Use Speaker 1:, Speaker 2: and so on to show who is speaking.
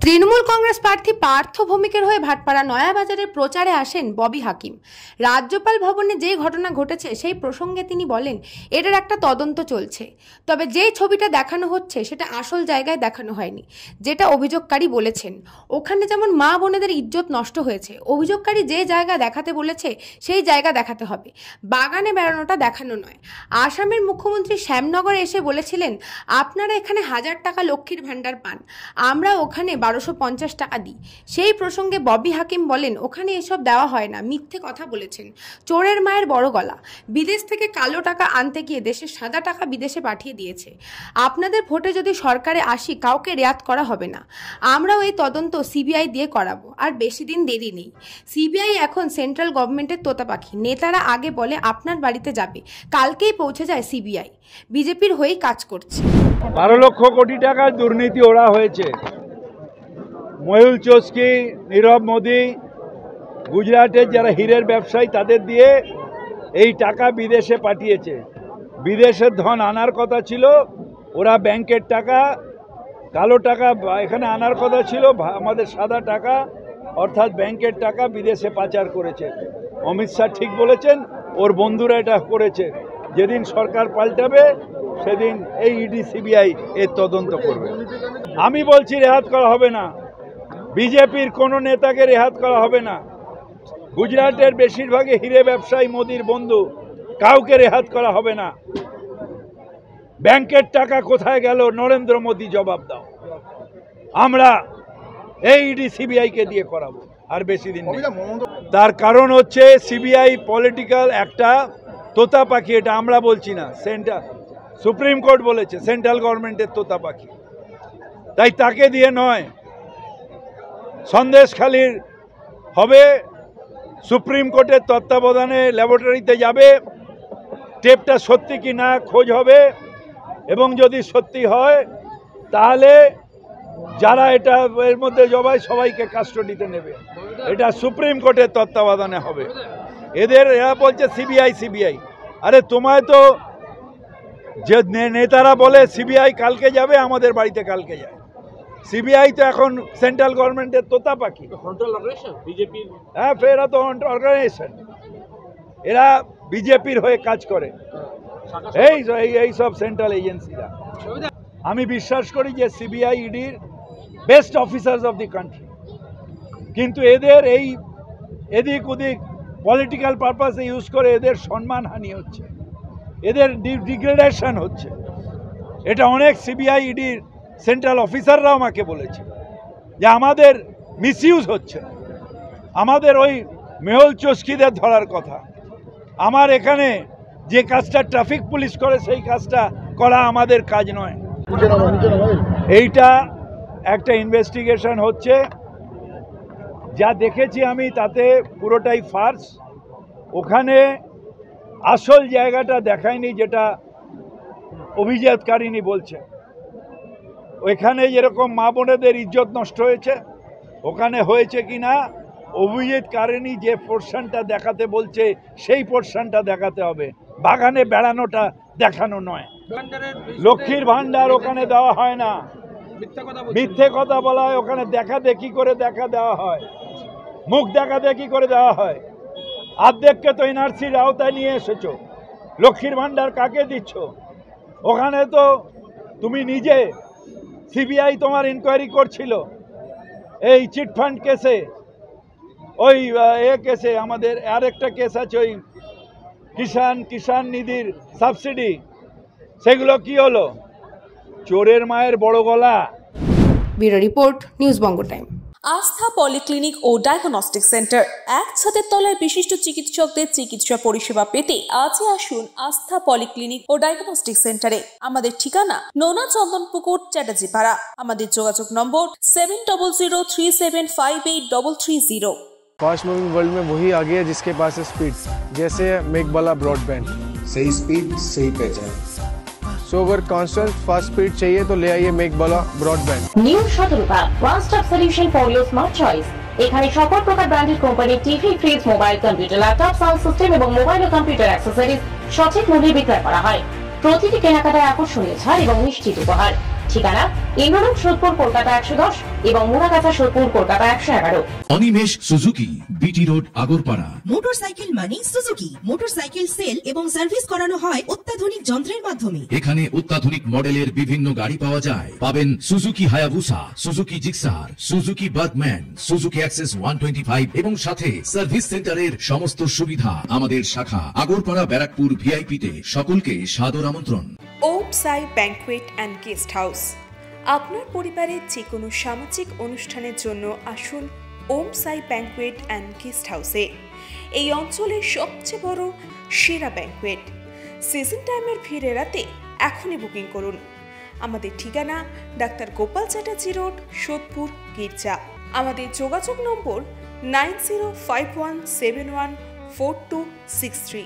Speaker 1: তৃণমূল কংগ্রেস প্রার্থী পার্থ ভৌমিকের হয়ে ভাটপাড়া নয়াবাজারের প্রচারে আসেন ববি হাকিম। রাজ্যপাল ভবনে যে ঘটনা ঘটেছে সেই প্রসঙ্গে তিনি বলেন, এটার একটা তদন্ত চলছে, তবে যে ছবিটা দেখানো হচ্ছে সেটা আসল জায়গায় দেখানো হয়নি। যেটা অভিযোগকারী বলেছেন, ওখানে যেমন মা বোনেদের ইজ্জত নষ্ট হয়েছে, অভিযোগকারী যে জায়গা দেখাতে বলেছে সেই জায়গা দেখাতে হবে, বাগানে বেড়ানোটা দেখানো নয়। আসামের মুখ্যমন্ত্রী শ্যামনগরে এসে বলেছিলেন, আপনারা এখানে 1000 টাকা লক্ষ্মীর ভাণ্ডার পান, আমরা ওখানে 1250 টাকা দিই। সেই প্রসঙ্গে ববি হাকিম বলেন, ওখানে এসব দেওয়া হয় না, মিথ্যে কথা বলেছেন। চোরের মায়ের বড় গলা, বিদেশ থেকে কালো টাকা আনতে গিয়ে দেশের সাদা টাকা বিদেশে পাঠিয়ে দিয়েছে। আপনাদের ভোটে যদি সরকারে আসি কাউকে রেয়াত করা হবে না, আমরাও এই তদন্ত সিবিআই দিয়ে করাবো, আর বেশি দিন দেরি নেই। সিবিআই এখন সেন্ট্রাল গভর্নমেন্টের তোতা পাখি। নেতারা আগে বলে আপনার বাড়িতে যাবে, কালকেই পৌঁছে যায় সিবিআই। বিজেপির হয়েই কাজ করছে।
Speaker 2: 12 লক্ষ কোটি টাকার দুর্নীতি ওরা হয়েছে। মহুল চোস্কি, নীরব মোদি, গুজরাটের যারা হীরের ব্যবসায়ী তাদের দিয়ে এই টাকা বিদেশে পাঠিয়েছে। বিদেশের ধন আনার কথা ছিল, ওরা ব্যাংকের টাকা, কালো টাকা এখানে আনার কথা ছিল, আমাদের সাদা টাকা অর্থাৎ ব্যাংকের টাকা বিদেশে পাচার করেছে। অমিত শাহ ঠিক বলেছেন, ওর বন্ধুরা এটা করেছে। যেদিন সরকার পাল্টাবে সেদিন এই ইডি সিবিআই এর তদন্ত করবে। আমি বলছি রেহাত করা হবে না, বিজেপির কোনো নেতাকে রেহাত করা হবে না। গুজরাটের বেশিরভাগই হীরে ব্যবসায়ী, মোদির বন্ধু, কাউকে রেহাত করা হবে না। ব্যাংকের টাকা কোথায় গেল নরেন্দ্র মোদি জবাব দাও। আমরা এই ইডি সিবিআইকে দিয়ে করাবো, আর বেশি দিন নেই। তার কারণ হচ্ছে সিবিআই পলিটিক্যাল একটা তোতা পাখি, এটা আমরা বলছি না, সুপ্রিম কোর্ট বলেছে সেন্ট্রাল গভর্নমেন্টের তোতা পাখি, তাই তাকে দিয়ে নয়। সন্দেশখালীর হবে, সুপ্রিম কোর্টের তত্ত্বাবধানে ল্যাবরেটরিতে যাবে, টেপটা সত্যি কি না খোঁজ হবে, এবং যদি সত্যি হয় তাহলে যারা এটা এর মধ্যে জবাই সবাইকে কাস্টডিতে নেবে। এটা সুপ্রিম কোর্টের তত্ত্বাবধানে হবে। এরা বলছে সিবিআই সিবিআই। আরে তোমায় তো যে নেতারা বলে সিবিআই কালকে যাবে, আমাদের বাড়িতে কালকে যায়। সিবিআই তো এখন সেন্ট্রাল গভর্নমেন্টের তোতা পাখি। হ্যাঁ, এরা তো অর্গানাইজেশন, এরা বিজেপির হয়ে কাজ করে, এই সব সেন্ট্রাল এজেন্সিরা। আমি বিশ্বাস করি যে সিবিআই ইডির best officers of the country, কিন্তু এদের এই এদিক ওদিক পলিটিক্যাল পারপাসে ইউজ করে এদের সম্মানহানি হচ্ছে, এদের ডিগ্রেডেশন হচ্ছে। এটা অনেক সিবিআই ইডির সেন্ট্রাল অফিসাররাও আমাকে বলেছে যে আমাদের মিসইউজ হচ্ছে। আমাদের ওই মেহুল চোস্কিদের ধরার কথা, আমার এখানে যে কাজটা ট্রাফিক পুলিশ করে সেই কাজটা করা আমাদের কাজ নয়। এইটা একটা ইনভেস্টিগেশন হচ্ছে, যা দেখেছি আমি তাতে পুরোটাই ফার্স। ওখানে আসল জায়গাটা দেখায়নি, যেটা অভিযোগকারিনী বলছে। ওইখানে যেরকম মা বোনেদের ইজ্জত নষ্ট হয়েছে, ওখানে হয়েছে কি না অভিযোগকারিনী যে পোর্শনটা দেখাতে বলছে সেই পোর্শনটা দেখাতে হবে, বাগানে বেড়ানোটা দেখানো নয়। লক্ষ্মীর ভাণ্ডার ওখানে দেওয়া হয় না, মিথ্যে কথা বলা হয়। ওখানে দেখা দেখি করে দেওয়া হয়, মুখ দেখা দেখি করে দেওয়া হয়। অর্ধেককে তো এনআরসির আওতায় নিয়ে এসেছো, লক্ষ্মীর ভাণ্ডার কাকে দিচ্ছ? ওখানে তো তুমি নিজে, সিবিআই তোমার ইনকোয়ারি করছিল এই চিটফান্ড কেসে, ওই কেসে আমাদের আরেকটা কেস আছে, ওই কিষাণ নিধির সাবসিডি, সেগুলো কি হলো? চোরের মায়ের বড় গলা।
Speaker 1: ব্যুরো রিপোর্ট, নিউজ বঙ্গ টাইম।
Speaker 3: আস্থা পলিক্লিনিক ও ডায়াগনস্টিক সেন্টার, এক ছাদের তলায় বিশিষ্ট চিকিৎসকদের চিকিৎসা পরিষেবা পেতে আজই আসুন আস্থা পলিক্লিনিক ও ডায়াগনস্টিক সেন্টারে। আমাদের ঠিকানা নোনা চন্দনপুকুর, চ্যাটার্জিপাড়া। আমাদের যোগাযোগ নম্বর 7003758330।
Speaker 4: फास्ट मूविंग वर्ल्ड में वही आगे है जिसके पास है स्पीड, जैसे मेघबाला ब्रॉडबैंड।
Speaker 5: सही स्पीड, सही पहचान।
Speaker 4: सो अगर कांस्टेंट फास्ट स्पीड चाहिए तो ले आइए Meghbala broadband.
Speaker 6: New Shatarupa one stop solution for your smart choice. এখানে সকল প্রকার ব্র্যান্ডেড কোম্পানির TV, fridge, mobile, computer, laptop, sound system এবং মোবাইল ও কম্পিউটার অ্যাক্সেসরিজ সঠিক মূল্যে বিক্রয় করা হয়। প্রতিটি কেনাকাটায় আকর্ষণীয় ছাড় এবং নিশ্চিত উপহার। ঠিকানা ইন্দ্রলোক সোদপুর কলকাতা 110 এবং Muragachha Sodepur Kolkata 111।
Speaker 7: Animesh Suzuki, BT road, Agarpara.
Speaker 8: Motorcycle মানে সুজুকি। মোটরসাইকেল সেল এবং সার্ভিস করানো হয় অত্যাধুনিক যন্ত্রের মাধ্যমে।
Speaker 7: এখানে অত্যাধুনিক মডেলের বিভিন্ন গাড়ি পাওয়া যায়। পাবেন Suzuki Hayabusa, Suzuki Gixxer, Suzuki Bergman, Suzuki access 125 এবং সাথে সার্ভিস সেন্টারের সমস্ত সুবিধা। আমাদের শাখা আগরপাড়া, ব্যারাকপুর ভিআইপি তে। সকলকে সাদর আমন্ত্রণ।
Speaker 3: ওম সাই ব্যাংকুয়েট অ্যান্ড গেস্ট হাউস। আপনার পরিবারের যে কোনো সামাজিক অনুষ্ঠানের জন্য আসুন ওম সাই ব্যাংকুয়েট অ্যান্ড গেস্ট হাউসে। এই অঞ্চলের সবচেয়ে বড় সেরা ব্যাংকুয়েট। সিজন টাইমের ভিড় এড়াতে এখনই বুকিং করুন। আমাদের ঠিকানা ডাক্তার গোপাল চ্যাটার্জি রোড, সোদপুর, গির্জা। আমাদের যোগাযোগ নম্বর 9051714263।